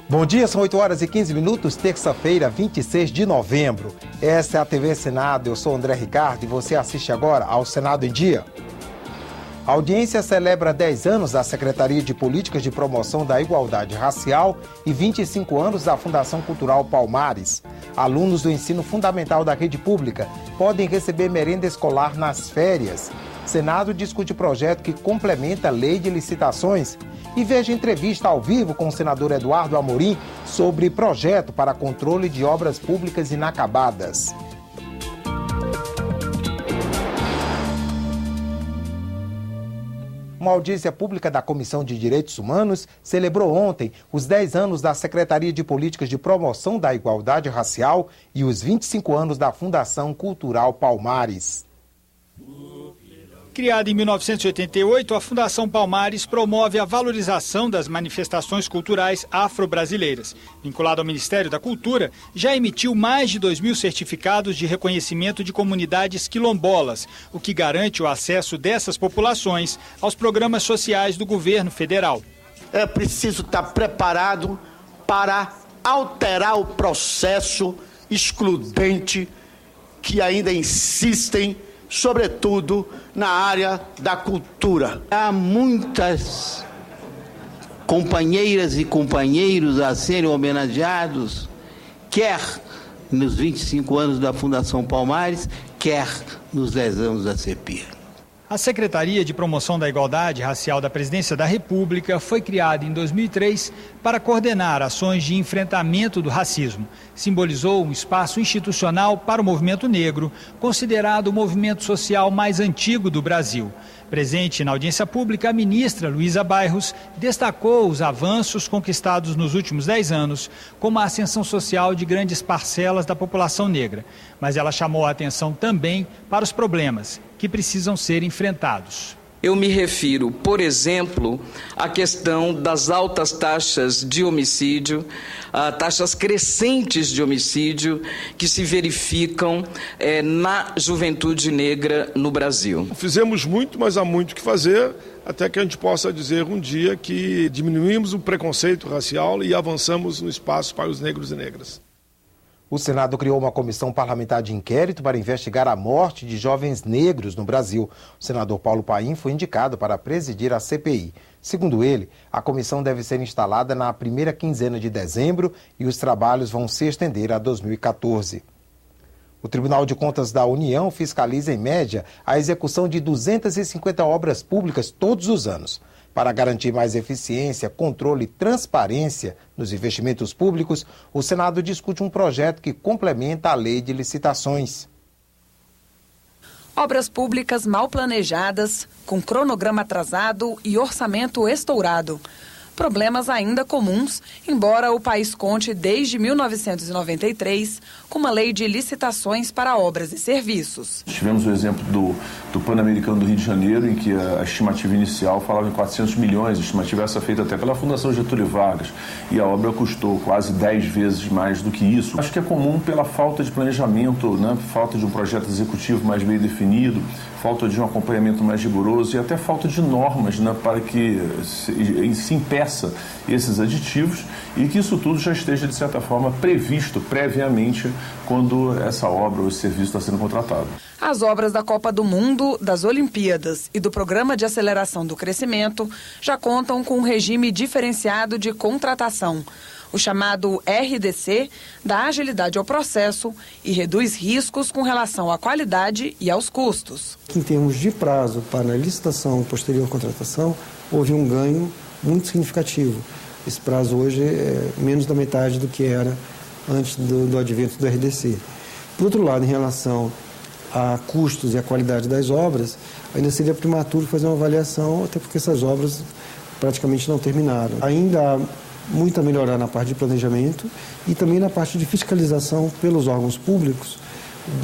Bom dia, são 8 horas e 15 minutos, terça-feira, 26 de novembro. Essa é a TV Senado, eu sou André Ricardo e você assiste agora ao Senado em Dia. A audiência celebra 10 anos da Secretaria de Políticas de Promoção da Igualdade Racial e 25 anos da Fundação Cultural Palmares. Alunos do ensino fundamental da rede pública podem receber merenda escolar nas férias. Senado discute projeto que complementa a lei de licitações. E veja entrevista ao vivo com o senador Eduardo Amorim sobre projeto para controle de obras públicas inacabadas. Uma audiência pública da Comissão de Direitos Humanos celebrou ontem os 10 anos da Secretaria de Políticas de Promoção da Igualdade Racial e os 25 anos da Fundação Cultural Palmares. Criada em 1988, a Fundação Palmares promove a valorização das manifestações culturais afro-brasileiras. Vinculada ao Ministério da Cultura, já emitiu mais de 2.000 certificados de reconhecimento de comunidades quilombolas, o que garante o acesso dessas populações aos programas sociais do governo federal. É preciso estar preparado para alterar o processo excludente que ainda insistem, sobretudo na área da cultura. Há muitas companheiras e companheiros a serem homenageados, quer nos 25 anos da Fundação Palmares, quer nos 10 anos da CEPIR. A Secretaria de Promoção da Igualdade Racial da Presidência da República foi criada em 2003 para coordenar ações de enfrentamento do racismo. Simbolizou um espaço institucional para o movimento negro, considerado o movimento social mais antigo do Brasil. Presente na audiência pública, a ministra Luísa Bairros destacou os avanços conquistados nos últimos 10 anos, como a ascensão social de grandes parcelas da população negra. Mas ela chamou a atenção também para os problemas que precisam ser enfrentados. Eu me refiro, por exemplo, à questão das altas taxas de homicídio, taxas crescentes de homicídio que se verificam na juventude negra no Brasil. Fizemos muito, mas há muito que fazer, até que a gente possa dizer um dia que diminuímos o preconceito racial e avançamos no espaço para os negros e negras. O Senado criou uma comissão parlamentar de inquérito para investigar a morte de jovens negros no Brasil. O senador Paulo Paim foi indicado para presidir a CPI. Segundo ele, a comissão deve ser instalada na primeira quinzena de dezembro e os trabalhos vão se estender a 2014. O Tribunal de Contas da União fiscaliza, em média, a execução de 250 obras públicas todos os anos. Para garantir mais eficiência, controle e transparência nos investimentos públicos, o Senado discute um projeto que complementa a lei de licitações. Obras públicas mal planejadas, com cronograma atrasado e orçamento estourado. Problemas ainda comuns, embora o país conte desde 1993 com uma lei de licitações para obras e serviços. Tivemos o exemplo do Pan-Americano do Rio de Janeiro, em que a estimativa inicial falava em 400 milhões, a estimativa essa feita até pela Fundação Getúlio Vargas, e a obra custou quase 10 vezes mais do que isso. Acho que é comum pela falta de planejamento, falta de um projeto executivo mais bem definido, falta de um acompanhamento mais rigoroso e até falta de normas para que se impeça esses aditivos e que isso tudo já esteja, de certa forma, previsto previamente quando essa obra ou esse serviço está sendo contratado. As obras da Copa do Mundo, das Olimpíadas e do Programa de Aceleração do Crescimento já contam com um regime diferenciado de contratação. O chamado RDC dá agilidade ao processo e reduz riscos com relação à qualidade e aos custos. Em termos de prazo para a licitação e posterior contratação, houve um ganho muito significativo. Esse prazo hoje é menos da metade do que era antes do advento do RDC. Por outro lado, em relação a custos e a qualidade das obras, ainda seria prematuro fazer uma avaliação, até porque essas obras praticamente não terminaram. Ainda há muito a melhorar na parte de planejamento e também na parte de fiscalização pelos órgãos públicos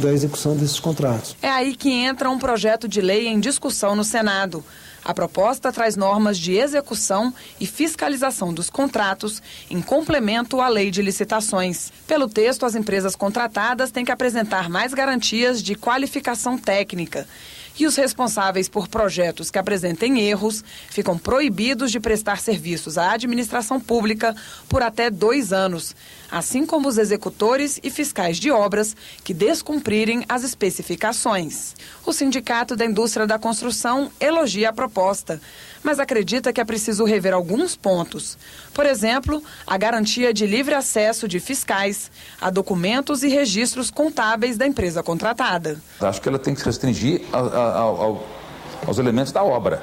da execução desses contratos. É aí que entra um projeto de lei em discussão no Senado. A proposta traz normas de execução e fiscalização dos contratos em complemento à lei de licitações. Pelo texto, as empresas contratadas têm que apresentar mais garantias de qualificação técnica, E os responsáveis por projetos que apresentem erros ficam proibidos de prestar serviços à administração pública por até 2 anos, assim como os executores e fiscais de obras que descumprirem as especificações. O Sindicato da Indústria da Construção elogia a proposta, mas acredita que é preciso rever alguns pontos. Por exemplo, a garantia de livre acesso de fiscais a documentos e registros contábeis da empresa contratada. Acho que ela tem que se restringir aos elementos da obra.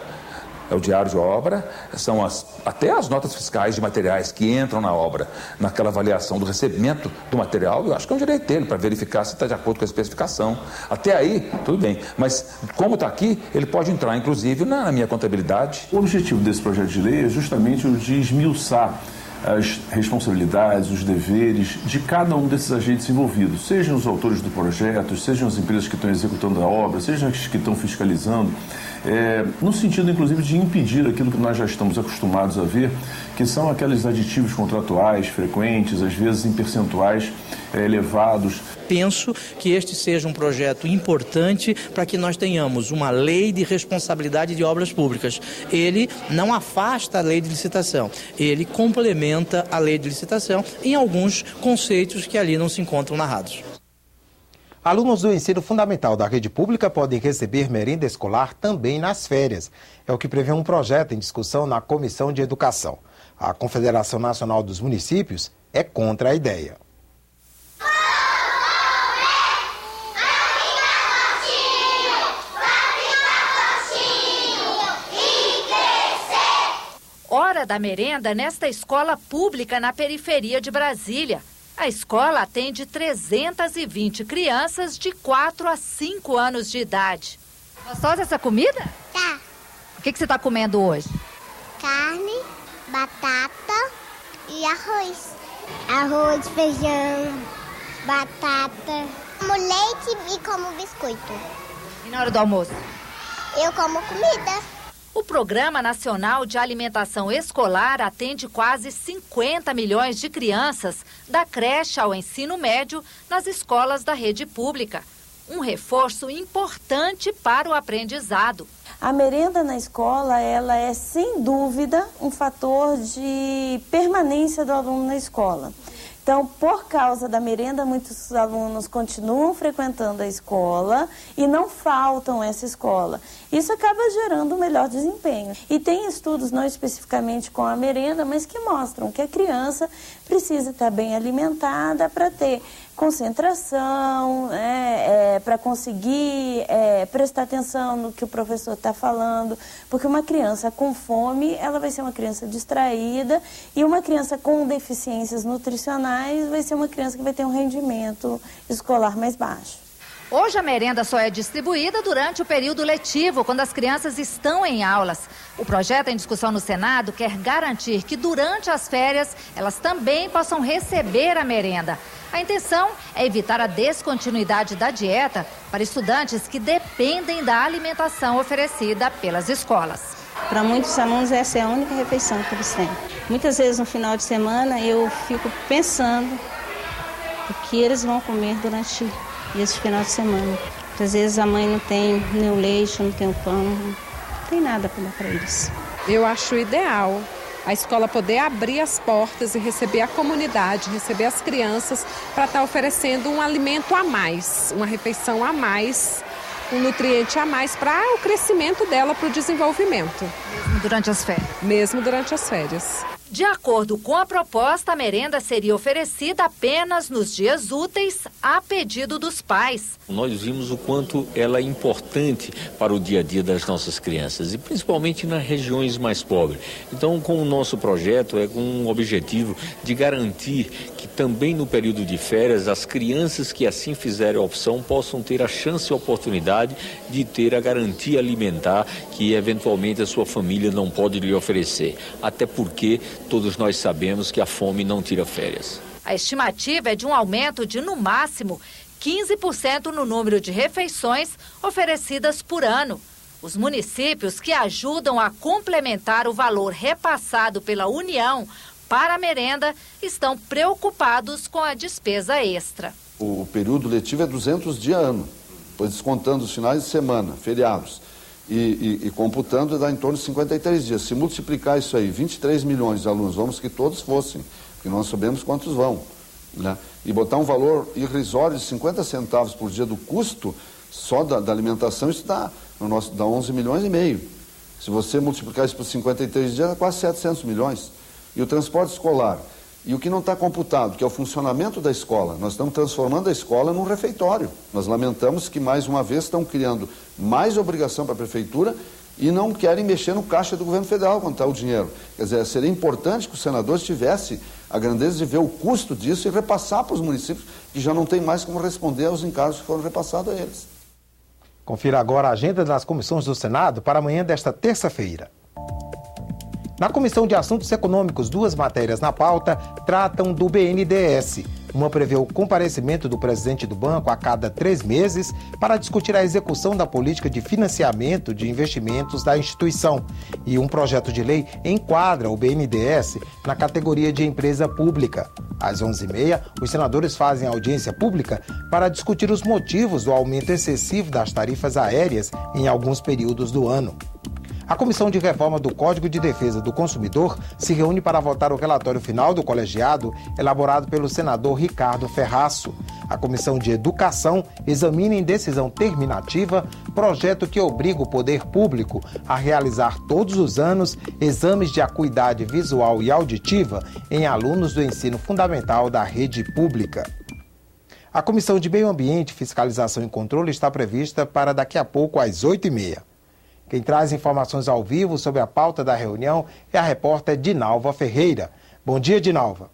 É o diário de obra, são até as notas fiscais de materiais que entram na obra, naquela avaliação do recebimento do material. Eu acho que é um direito dele para verificar se está de acordo com a especificação. Até aí, tudo bem. Mas como está aqui, ele pode entrar, inclusive, na minha contabilidade. O objetivo desse projeto de lei é justamente o de esmiuçar as responsabilidades, os deveres de cada um desses agentes envolvidos, sejam os autores do projeto, sejam as empresas que estão executando a obra, sejam as que estão fiscalizando, no sentido, inclusive, de impedir aquilo que nós já estamos acostumados a ver, que são aqueles aditivos contratuais frequentes, às vezes em percentuais elevados. Penso que este seja um projeto importante para que nós tenhamos uma lei de responsabilidade de obras públicas. Ele não afasta a lei de licitação, ele complementa a lei de licitação em alguns conceitos que ali não se encontram narrados. Alunos do ensino fundamental da rede pública podem receber merenda escolar também nas férias. É o que prevê um projeto em discussão na Comissão de Educação. A Confederação Nacional dos Municípios é contra a ideia. Hora da merenda nesta escola pública na periferia de Brasília. A escola atende 320 crianças de 4 a 5 anos de idade. Gostosa essa comida? Tá. O que você está comendo hoje? Carne, batata e arroz. Arroz, feijão, batata. Como leite e como biscoito. E na hora do almoço? Eu como comida. O Programa Nacional de Alimentação Escolar atende quase 50 milhões de crianças, da creche ao ensino médio, nas escolas da rede pública. Um reforço importante para o aprendizado. A merenda na escola, ela é, sem dúvida, um fator de permanência do aluno na escola. Então, por causa da merenda, muitos alunos continuam frequentando a escola e não faltam essa escola. Isso acaba gerando um melhor desempenho. E tem estudos, não especificamente com a merenda, mas que mostram que a criança precisa estar bem alimentada para ter concentração, para conseguir prestar atenção no que o professor está falando, porque uma criança com fome, ela vai ser uma criança distraída, e uma criança com deficiências nutricionais vai ser uma criança que vai ter um rendimento escolar mais baixo. Hoje a merenda só é distribuída durante o período letivo, quando as crianças estão em aulas. O projeto em discussão no Senado quer garantir que durante as férias elas também possam receber a merenda. A intenção é evitar a descontinuidade da dieta para estudantes que dependem da alimentação oferecida pelas escolas. Para muitos alunos essa é a única refeição que eles têm. Muitas vezes no final de semana eu fico pensando o que eles vão comer durante esse final de semana. Às vezes a mãe não tem nem o leite, não tem o pão, não tem nada para dar para eles. Eu acho ideal a escola poder abrir as portas e receber a comunidade, receber as crianças para estar oferecendo um alimento a mais, uma refeição a mais, um nutriente a mais para o crescimento dela, para o desenvolvimento. Mesmo durante as férias? Mesmo durante as férias. De acordo com a proposta, a merenda seria oferecida apenas nos dias úteis a pedido dos pais. Nós vimos o quanto ela é importante para o dia a dia das nossas crianças e principalmente nas regiões mais pobres. Então, com o nosso projeto, é com um objetivo de garantir que também no período de férias, as crianças que assim fizerem a opção possam ter a chance e a oportunidade de ter a garantia alimentar que eventualmente a sua família não pode lhe oferecer. Até porque todos nós sabemos que a fome não tira férias. A estimativa é de um aumento de, no máximo, 15% no número de refeições oferecidas por ano. Os municípios que ajudam a complementar o valor repassado pela União para a merenda estão preocupados com a despesa extra. O período letivo é 200 dias ano. pois descontando os finais de semana, feriados, e computando, dá em torno de 53 dias. Se multiplicar isso aí, 23 milhões de alunos, vamos que todos fossem, porque nós sabemos quantos vão, né? E botar um valor irrisório de 50 centavos por dia do custo só da alimentação, isso dá 11 milhões e meio. Se você multiplicar isso por 53 dias, dá quase 700 milhões. E o transporte escolar. E o que não está computado, que é o funcionamento da escola. Nós estamos transformando a escola num refeitório. Nós lamentamos que, mais uma vez, estão criando mais obrigação para a prefeitura e não querem mexer no caixa do governo federal quando está o dinheiro. Quer dizer, seria importante que os senadores tivessem a grandeza de ver o custo disso e repassar para os municípios, que já não tem mais como responder aos encargos que foram repassados a eles. Confira agora a agenda das comissões do Senado para amanhã desta terça-feira. Na Comissão de Assuntos Econômicos, 2 matérias na pauta tratam do BNDES. Uma prevê o comparecimento do presidente do banco a cada 3 meses para discutir a execução da política de financiamento de investimentos da instituição. E um projeto de lei enquadra o BNDES na categoria de empresa pública. Às 11h30, os senadores fazem audiência pública para discutir os motivos do aumento excessivo das tarifas aéreas em alguns períodos do ano. A Comissão de Reforma do Código de Defesa do Consumidor se reúne para votar o relatório final do colegiado elaborado pelo senador Ricardo Ferraço. A Comissão de Educação examina em decisão terminativa projeto que obriga o poder público a realizar todos os anos exames de acuidade visual e auditiva em alunos do ensino fundamental da rede pública. A Comissão de Meio Ambiente, Fiscalização e Controle está prevista para daqui a pouco às 8h30. Quem traz informações ao vivo sobre a pauta da reunião é a repórter Dinalva Ferreira. Bom dia, Dinalva.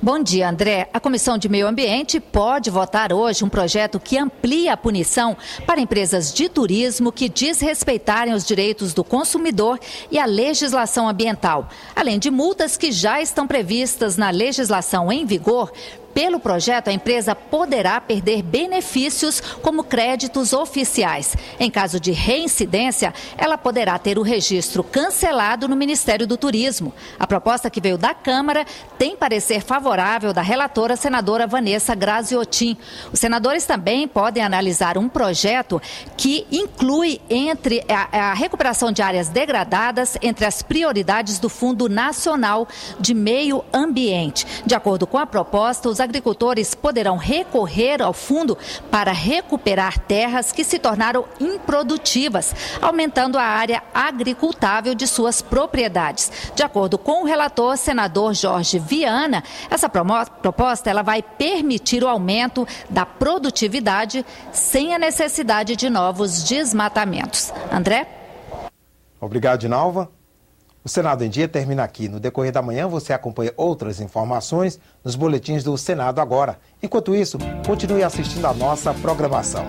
Bom dia, André. A Comissão de Meio Ambiente pode votar hoje um projeto que amplia a punição para empresas de turismo que desrespeitarem os direitos do consumidor e a legislação ambiental, além de multas que já estão previstas na legislação em vigor. Pelo projeto, a empresa poderá perder benefícios como créditos oficiais. Em caso de reincidência, ela poderá ter o registro cancelado no Ministério do Turismo. A proposta que veio da Câmara tem parecer favorável da relatora senadora Vanessa Graziotin. Os senadores também podem analisar um projeto que inclui entre a recuperação de áreas degradadas entre as prioridades do Fundo Nacional de Meio Ambiente. De acordo com a proposta, os agricultores poderão recorrer ao fundo para recuperar terras que se tornaram improdutivas, aumentando a área agricultável de suas propriedades. De acordo com o relator, senador Jorge Viana, essa proposta ela vai permitir o aumento da produtividade sem a necessidade de novos desmatamentos. André? Obrigado, Dinalva. O Senado em Dia termina aqui. No decorrer da manhã, você acompanha outras informações nos boletins do Senado Agora. Enquanto isso, continue assistindo a nossa programação.